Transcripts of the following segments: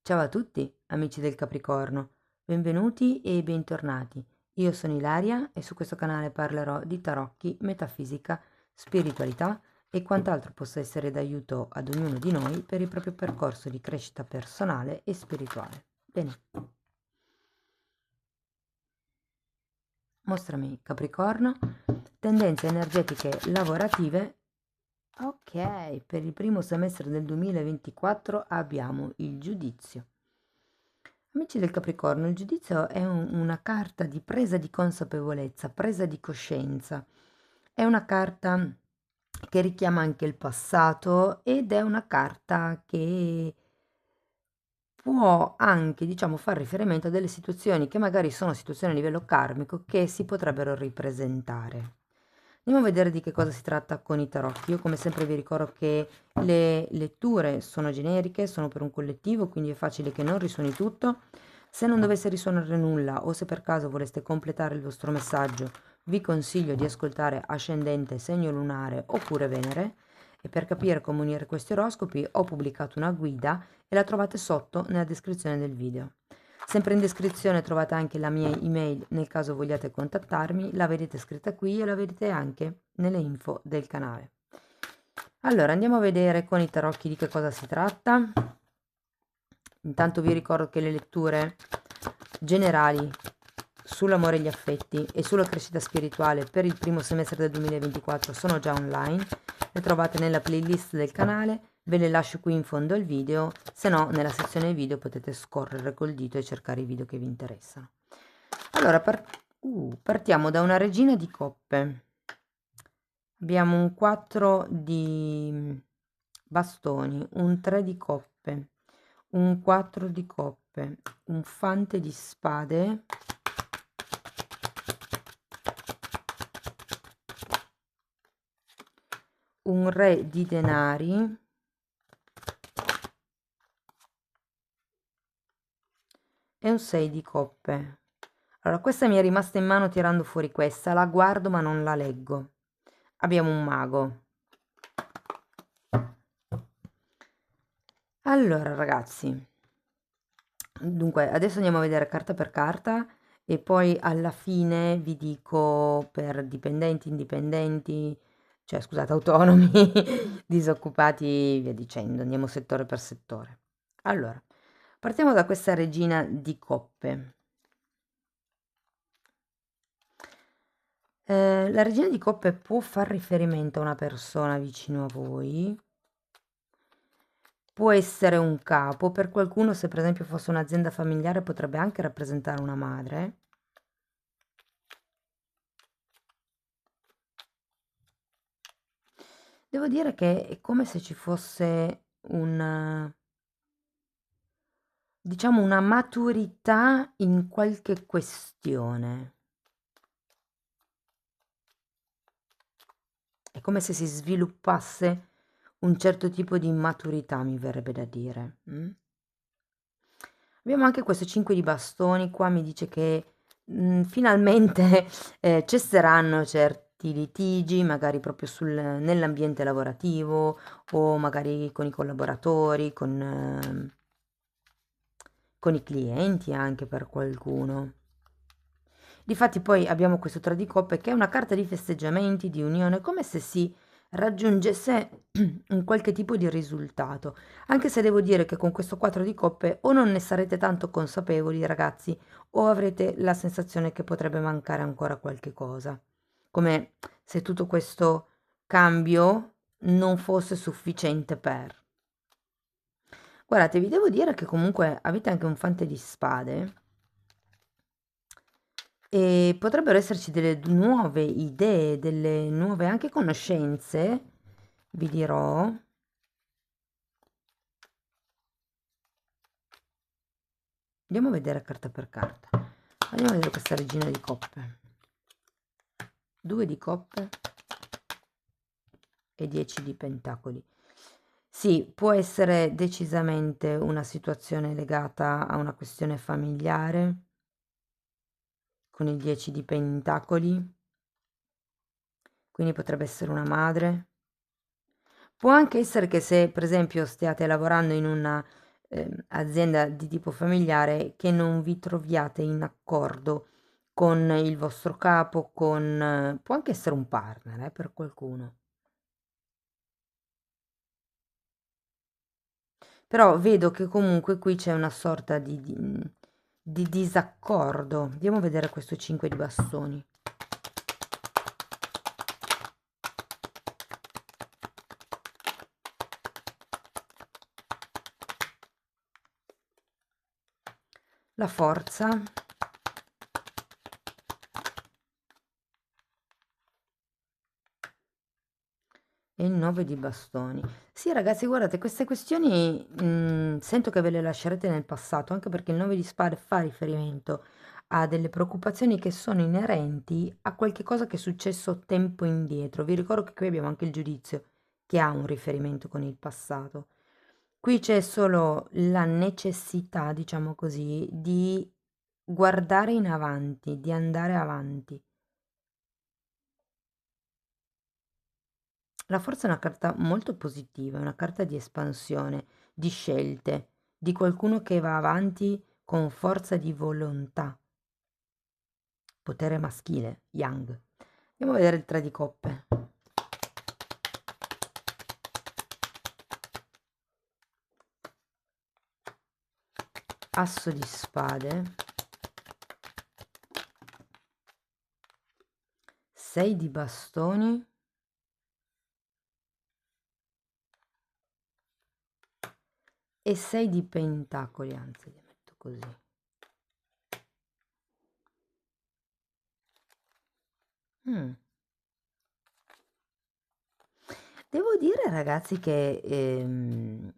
Ciao a tutti, amici del Capricorno, benvenuti e bentornati. Io sono Ilaria e su questo canale parlerò di tarocchi, metafisica, spiritualità e quant'altro possa essere d'aiuto ad ognuno di noi per il proprio percorso di crescita personale e spirituale. Bene, mostrami Capricorno, tendenze energetiche lavorative. Ok, per il primo semestre del 2024 abbiamo il giudizio. Amici del Capricorno, il giudizio è una carta di presa di consapevolezza, presa di coscienza. È una carta che richiama anche il passato ed è una carta che può anche, diciamo, far riferimento a delle situazioni che magari sono situazioni a livello karmico che si potrebbero ripresentare. Andiamo a vedere di che cosa si tratta con i tarocchi. Io come sempre vi ricordo che le letture sono generiche, sono per un collettivo, quindi è facile che non risuoni tutto. Se non dovesse risuonare nulla o se per caso voleste completare il vostro messaggio, vi consiglio di ascoltare ascendente, segno lunare oppure Venere. E per capire come unire questi oroscopi ho pubblicato una guida e la trovate sotto nella descrizione del video. Sempre in descrizione trovate anche la mia email nel caso vogliate contattarmi, la vedete scritta qui e la vedete anche nelle info del canale. Allora andiamo a vedere con i tarocchi di che cosa si tratta. Intanto vi ricordo che le letture generali sull'amore e gli affetti e sulla crescita spirituale per il primo semestre del 2024 sono già online, le trovate nella playlist del canale, ve le lascio qui in fondo al video, se no nella sezione video potete scorrere col dito e cercare i video che vi interessano. Allora partiamo da una regina di coppe, abbiamo un 4 di bastoni, un 3 di coppe, un 4 di coppe, un fante di spade, un re di denari e un 6 di coppe. Allora, questa mi è rimasta in mano tirando fuori questa, la guardo ma non la leggo. Abbiamo un mago. Allora, ragazzi, dunque, adesso andiamo a vedere carta per carta e poi alla fine vi dico per dipendenti, indipendenti, cioè scusate, autonomi, disoccupati, via dicendo, andiamo settore per settore. Allora, partiamo da questa regina di coppe. La regina di coppe può far riferimento a una persona vicino a voi, può essere un capo, per qualcuno se per esempio fosse un'azienda familiare potrebbe anche rappresentare una madre. Devo dire che è come se ci fosse un, diciamo, una maturità in qualche questione. È come se si sviluppasse un certo tipo di maturità, mi verrebbe da dire. Abbiamo anche questo 5 di bastoni, qua mi dice che finalmente cesseranno certi litigi, magari proprio nell'ambiente lavorativo o magari con i collaboratori, con i clienti anche per qualcuno. Difatti poi abbiamo questo 3 di coppe che è una carta di festeggiamenti, di unione, come se si raggiungesse un qualche tipo di risultato. Anche se devo dire che con questo 4 di coppe o non ne sarete tanto consapevoli, ragazzi, o avrete la sensazione che potrebbe mancare ancora qualche cosa. Come se tutto questo cambio non fosse sufficiente per. Guardate, vi devo dire che comunque avete anche un fante di spade e potrebbero esserci delle nuove idee, delle nuove anche conoscenze, vi dirò. Andiamo a vedere carta per carta. Andiamo a vedere questa regina di coppe. 2 di coppe e 10 di pentacoli. Sì, può essere decisamente una situazione legata a una questione familiare, con il 10 di pentacoli, quindi potrebbe essere una madre. Può anche essere che se per esempio stiate lavorando in una azienda di tipo familiare che non vi troviate in accordo con il vostro capo, può anche essere un partner, per qualcuno. Però vedo che comunque qui c'è una sorta di disaccordo. Andiamo a vedere questo 5 di bastoni. La forza. E il 9 di bastoni. Sì, ragazzi, guardate, queste questioni sento che ve le lascerete nel passato, anche perché il 9 di spade fa riferimento a delle preoccupazioni che sono inerenti a qualche cosa che è successo tempo indietro. Vi ricordo che qui abbiamo anche il giudizio, che ha un riferimento con il passato. Qui c'è solo la necessità, diciamo così, di guardare in avanti, di andare avanti. La forza è una carta molto positiva, è una carta di espansione, di scelte, di qualcuno che va avanti con forza di volontà. Potere maschile, Yang. Andiamo a vedere il 3 di coppe. Asso di spade. 6 di bastoni. E 6 di pentacoli, anzi li metto così. Devo dire, ragazzi, che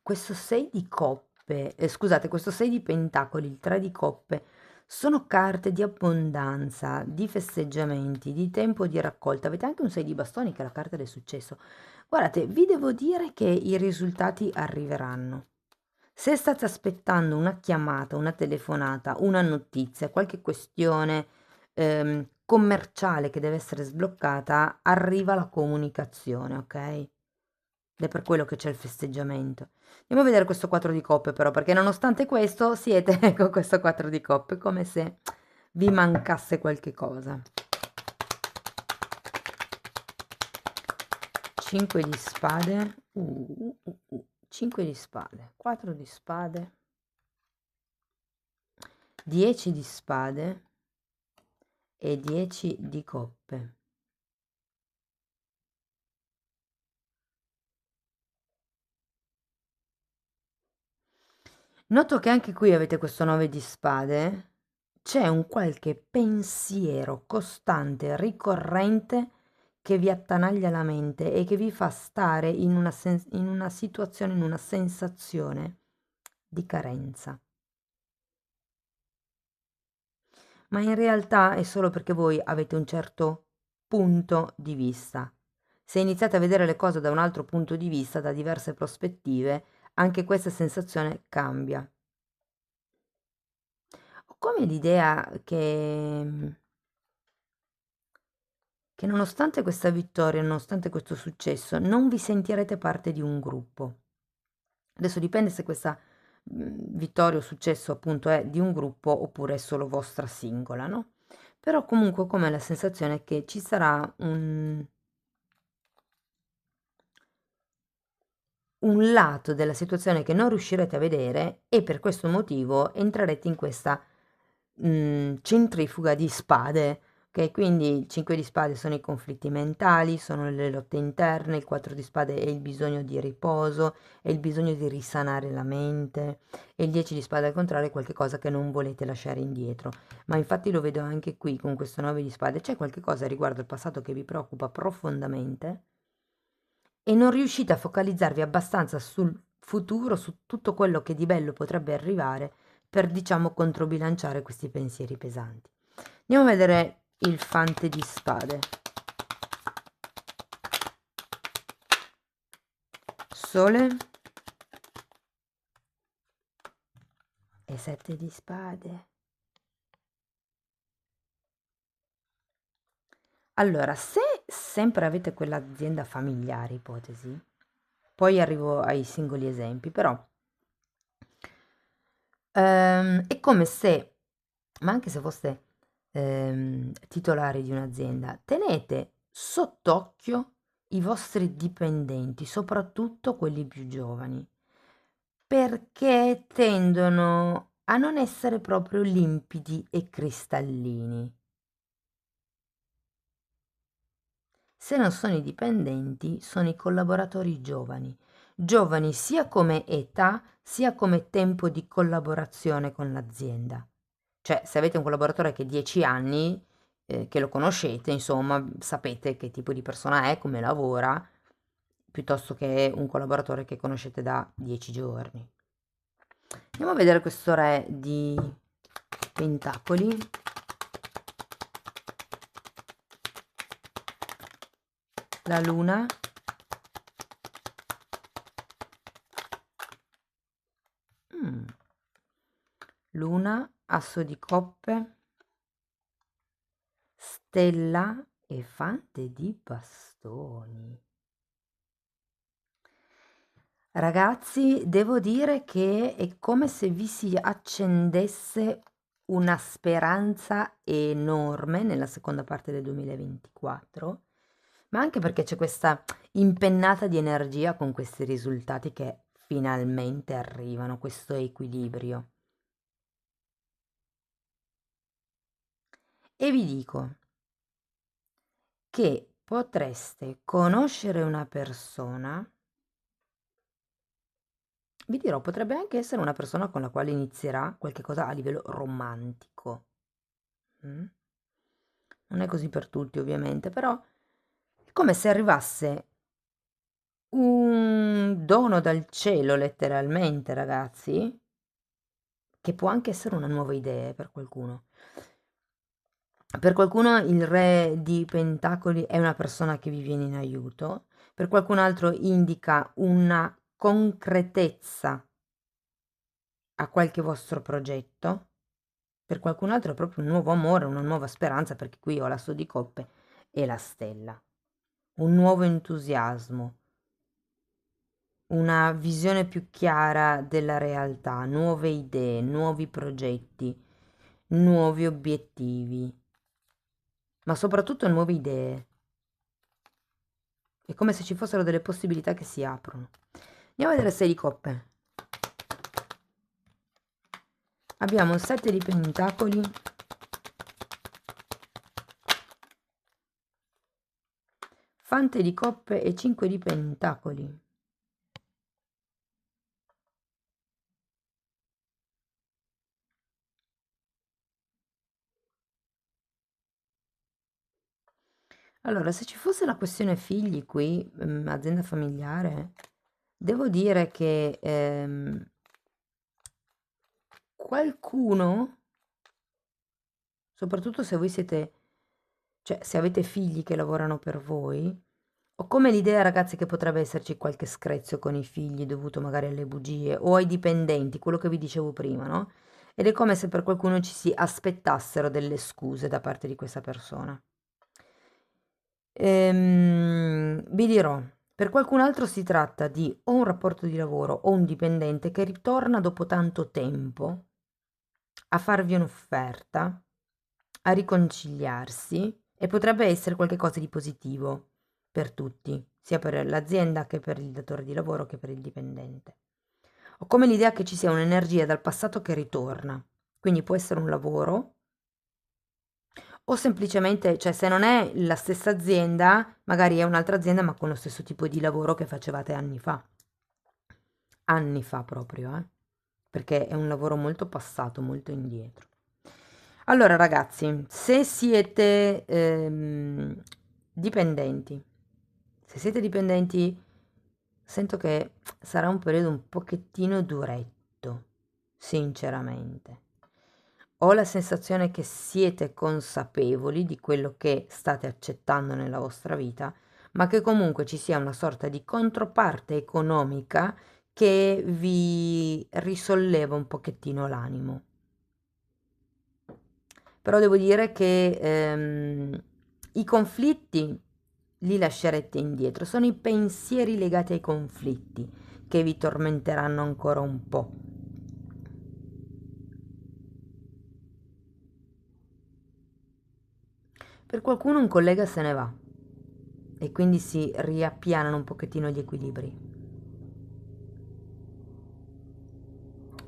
questo 6 di coppe, scusate, questo 6 di pentacoli, il 3 di coppe, sono carte di abbondanza, di festeggiamenti, di tempo di raccolta. Avete anche un 6 di bastoni che è la carta del successo. Guardate, vi devo dire che i risultati arriveranno. Se state aspettando una chiamata, una telefonata, una notizia, qualche questione commerciale che deve essere sbloccata, arriva la comunicazione, ok? Ed è per quello che c'è il festeggiamento. Andiamo a vedere questo 4 di coppe però, perché nonostante questo siete con questo 4 di coppe, come se vi mancasse qualche cosa. 5 di spade, 5 di spade, 4 di spade, 10 di spade e 10 di coppe. Noto che anche qui avete questo 9 di spade. C'è un qualche pensiero costante, ricorrente, che vi attanaglia la mente e che vi fa stare in una situazione, in una sensazione di carenza. Ma in realtà è solo perché voi avete un certo punto di vista. Se iniziate a vedere le cose da un altro punto di vista, da diverse prospettive, anche questa sensazione cambia. Ho come l'idea che nonostante questa vittoria, nonostante questo successo, non vi sentirete parte di un gruppo. Adesso dipende se questa vittoria o successo appunto è di un gruppo oppure è solo vostra singola, no? Però comunque come la sensazione che ci sarà un lato della situazione che non riuscirete a vedere e per questo motivo entrerete in questa centrifuga di spade. Ok, quindi il 5 di spade sono i conflitti mentali, sono le lotte interne, il 4 di spade è il bisogno di riposo, è il bisogno di risanare la mente e il 10 di spade al contrario è qualcosa che non volete lasciare indietro. Ma infatti lo vedo anche qui con questo 9 di spade, c'è qualcosa riguardo il passato che vi preoccupa profondamente e non riuscite a focalizzarvi abbastanza sul futuro, su tutto quello che di bello potrebbe arrivare per, diciamo, controbilanciare questi pensieri pesanti. Andiamo a vedere il fante di spade. Sole e 7 di spade. Allora, se sempre avete quell'azienda familiare, ipotesi, poi arrivo ai singoli esempi, però è come se, ma anche se foste titolari di un'azienda, tenete sott'occhio i vostri dipendenti, soprattutto quelli più giovani, perché tendono a non essere proprio limpidi e cristallini. Se non sono i dipendenti, sono i collaboratori giovani, giovani sia come età sia come tempo di collaborazione con l'azienda. Cioè, se avete un collaboratore che ha 10 anni, che lo conoscete, insomma, sapete che tipo di persona è, come lavora, piuttosto che un collaboratore che conoscete da 10 giorni. Andiamo a vedere questo re di pentacoli. La luna. Mm. Luna, asso di coppe, stella e fante di bastoni. Ragazzi, devo dire che è come se vi si accendesse una speranza enorme nella seconda parte del 2024, ma anche perché c'è questa impennata di energia con questi risultati che finalmente arrivano, questo equilibrio. E vi dico che potreste conoscere una persona, vi dirò, potrebbe anche essere una persona con la quale inizierà qualche cosa a livello romantico. Mm? Non è così per tutti, ovviamente, però è come se arrivasse un dono dal cielo, letteralmente, ragazzi, che può anche essere una nuova idea per qualcuno. Per qualcuno il re di pentacoli è una persona che vi viene in aiuto, per qualcun altro indica una concretezza a qualche vostro progetto, per qualcun altro è proprio un nuovo amore, una nuova speranza, perché qui ho l'asso di coppe e la stella, un nuovo entusiasmo, una visione più chiara della realtà, nuove idee, nuovi progetti, nuovi obiettivi, ma soprattutto nuove idee. È come se ci fossero delle possibilità che si aprono. Andiamo a vedere 6 di coppe. Abbiamo il 7 di pentacoli, fante di coppe e 5 di pentacoli. Allora, se ci fosse la questione figli qui, azienda familiare, devo dire che qualcuno, soprattutto se voi siete, cioè se avete figli che lavorano per voi, ho come l'idea, ragazzi, che potrebbe esserci qualche screzio con i figli dovuto magari alle bugie o ai dipendenti, quello che vi dicevo prima, no? Ed è come se per qualcuno ci si aspettassero delle scuse da parte di questa persona. Vi dirò, per qualcun altro si tratta di o un rapporto di lavoro o un dipendente che ritorna dopo tanto tempo a farvi un'offerta, a riconciliarsi e potrebbe essere qualcosa di positivo per tutti, sia per l'azienda che per il datore di lavoro che per il dipendente. Ho come l'idea che ci sia un'energia dal passato che ritorna, quindi può essere un lavoro o semplicemente, cioè se non è la stessa azienda, magari è un'altra azienda ma con lo stesso tipo di lavoro che facevate anni fa proprio, perché è un lavoro molto passato, molto indietro. Allora ragazzi, se siete dipendenti, se siete dipendenti, sento che sarà un periodo un pochettino duretto, sinceramente. Ho la sensazione che siete consapevoli di quello che state accettando nella vostra vita, ma che comunque ci sia una sorta di controparte economica che vi risolleva un pochettino l'animo. Però devo dire che i conflitti li lascerete indietro. Sono i pensieri legati ai conflitti che vi tormenteranno ancora un po'. Per qualcuno un collega se ne va e quindi si riappianano un pochettino gli equilibri.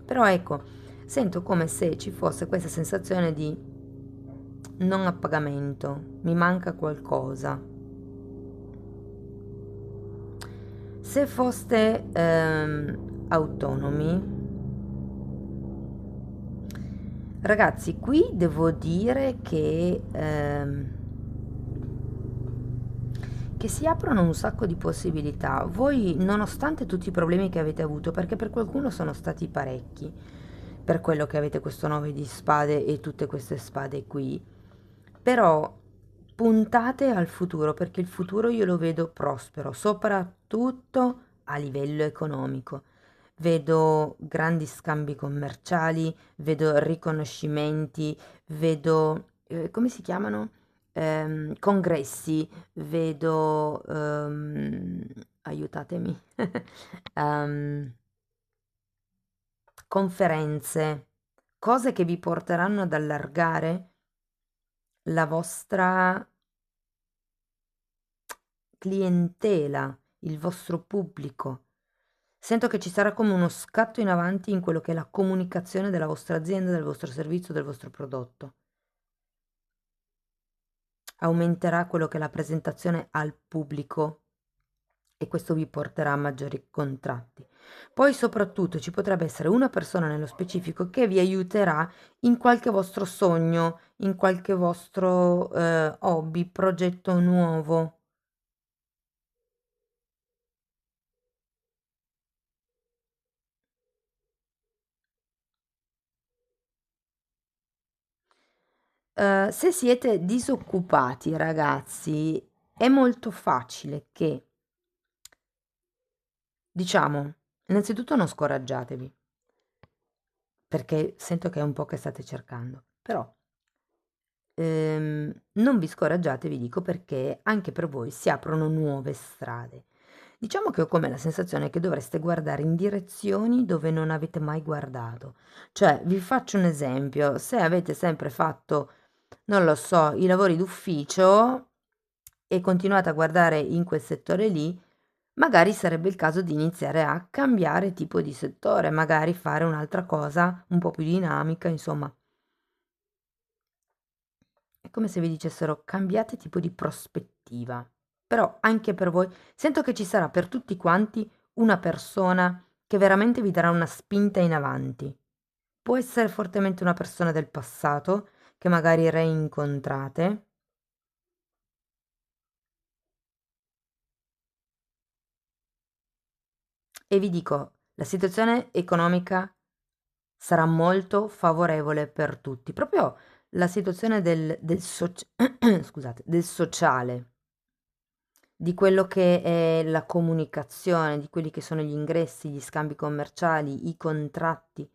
Però ecco, sento come se ci fosse questa sensazione di non appagamento, mi manca qualcosa. Se foste autonomi, ragazzi, qui devo dire che si aprono un sacco di possibilità. Voi, nonostante tutti i problemi che avete avuto, perché per qualcuno sono stati parecchi, per quello che avete questo 9 di spade e tutte queste spade qui, però puntate al futuro, perché il futuro io lo vedo prospero, soprattutto a livello economico. Vedo grandi scambi commerciali, vedo riconoscimenti, vedo, come si chiamano? Congressi, vedo, aiutatemi, ehm, conferenze, cose che vi porteranno ad allargare la vostra clientela, il vostro pubblico. Sento che ci sarà come uno scatto in avanti in quello che è la comunicazione della vostra azienda, del vostro servizio, del vostro prodotto. Aumenterà quello che è la presentazione al pubblico e questo vi porterà a maggiori contratti. Poi soprattutto ci potrebbe essere una persona nello specifico che vi aiuterà in qualche vostro sogno, in qualche vostro hobby, progetto nuovo. Se siete disoccupati, ragazzi, è molto facile che, diciamo, innanzitutto non scoraggiatevi, perché sento che è un po' che state cercando, però non vi scoraggiate, vi dico, perché anche per voi si aprono nuove strade. Diciamo che ho come la sensazione che dovreste guardare in direzioni dove non avete mai guardato. Cioè, vi faccio un esempio: se avete sempre fatto, non lo so, i lavori d'ufficio e continuate a guardare in quel settore lì, magari sarebbe il caso di iniziare a cambiare tipo di settore, magari fare un'altra cosa un po' più dinamica, insomma. È come se vi dicessero cambiate tipo di prospettiva. Però anche per voi, sento che ci sarà per tutti quanti una persona che veramente vi darà una spinta in avanti. Può essere fortemente una persona del passato che magari reincontrate. E vi dico, la situazione economica sarà molto favorevole per tutti. Proprio la situazione scusate, del sociale, di quello che è la comunicazione, di quelli che sono gli ingressi, gli scambi commerciali, i contratti.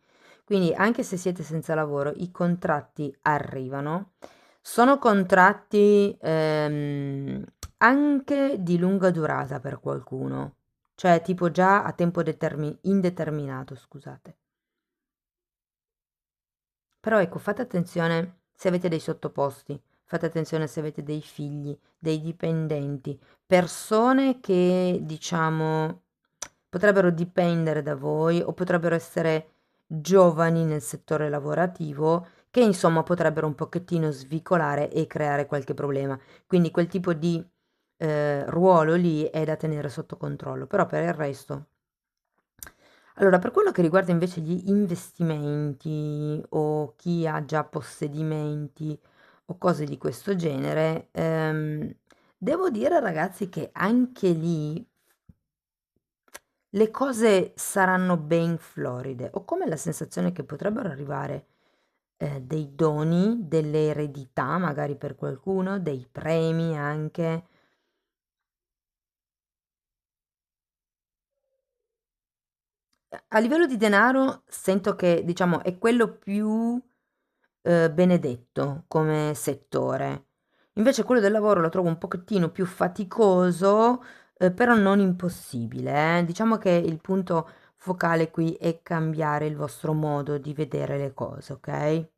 Quindi anche se siete senza lavoro, i contratti arrivano. Sono contratti anche di lunga durata per qualcuno, cioè tipo già a tempo indeterminato, scusate. Però ecco, fate attenzione se avete dei sottoposti, fate attenzione se avete dei figli, dei dipendenti, persone che diciamo potrebbero dipendere da voi o potrebbero essere giovani nel settore lavorativo che insomma potrebbero un pochettino svicolare e creare qualche problema. Quindi quel tipo di ruolo lì è da tenere sotto controllo, però per il resto. Allora, per quello che riguarda invece gli investimenti o chi ha già possedimenti o cose di questo genere, devo dire ragazzi che anche lì le cose saranno ben floride. Ho come la sensazione che potrebbero arrivare dei doni, delle eredità magari per qualcuno, dei premi anche. A livello di denaro sento che, diciamo, è quello più benedetto come settore. Invece quello del lavoro lo trovo un pochettino più faticoso, però non impossibile, eh. Diciamo che il punto focale qui è cambiare il vostro modo di vedere le cose, ok?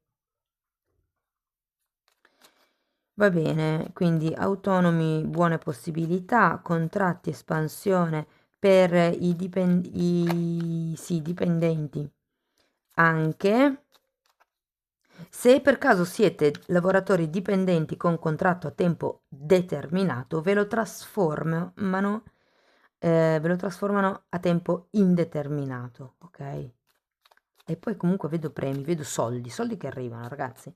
Va bene, quindi autonomi, buone possibilità, contratti, espansione per sì, dipendenti anche. Se per caso siete lavoratori dipendenti con contratto a tempo determinato, ve lo trasformano a tempo indeterminato, ok? E poi comunque vedo premi, vedo soldi, soldi che arrivano, ragazzi.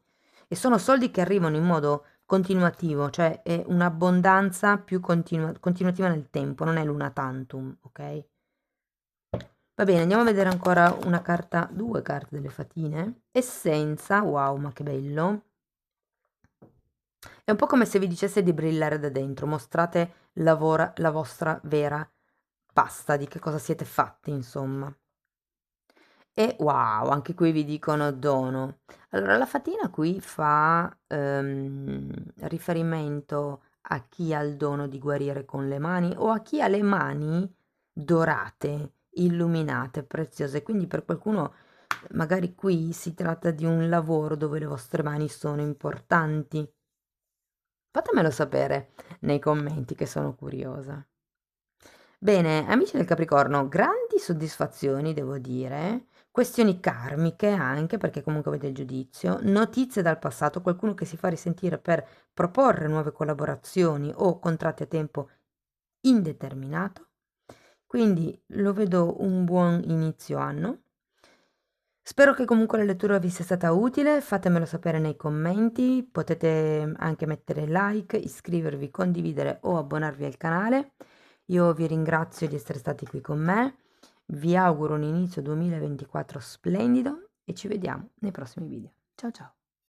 E sono soldi che arrivano in modo continuativo, cioè è un'abbondanza più continuativa nel tempo, non è l'una tantum, ok? Va bene, andiamo a vedere ancora una carta, due carte delle fatine. Essenza, wow, ma che bello. È un po' come se vi dicesse di brillare da dentro, mostrate la vostra vera pasta, di che cosa siete fatti, insomma. E wow, anche qui vi dicono dono. Allora, la fatina qui fa riferimento a chi ha il dono di guarire con le mani o a chi ha le mani dorate, illuminate, preziose. Quindi per qualcuno magari qui si tratta di un lavoro dove le vostre mani sono importanti. Fatemelo sapere nei commenti che sono curiosa. Bene, amici del Capricorno, grandi soddisfazioni, devo dire, questioni karmiche anche, perché comunque avete il giudizio, notizie dal passato, qualcuno che si fa risentire per proporre nuove collaborazioni o contratti a tempo indeterminato, quindi lo vedo un buon inizio anno. Spero che comunque la lettura vi sia stata utile, fatemelo sapere nei commenti, potete anche mettere like, iscrivervi, condividere o abbonarvi al canale. Io vi ringrazio di essere stati qui con me, vi auguro un inizio 2024 splendido e ci vediamo nei prossimi video. Ciao ciao!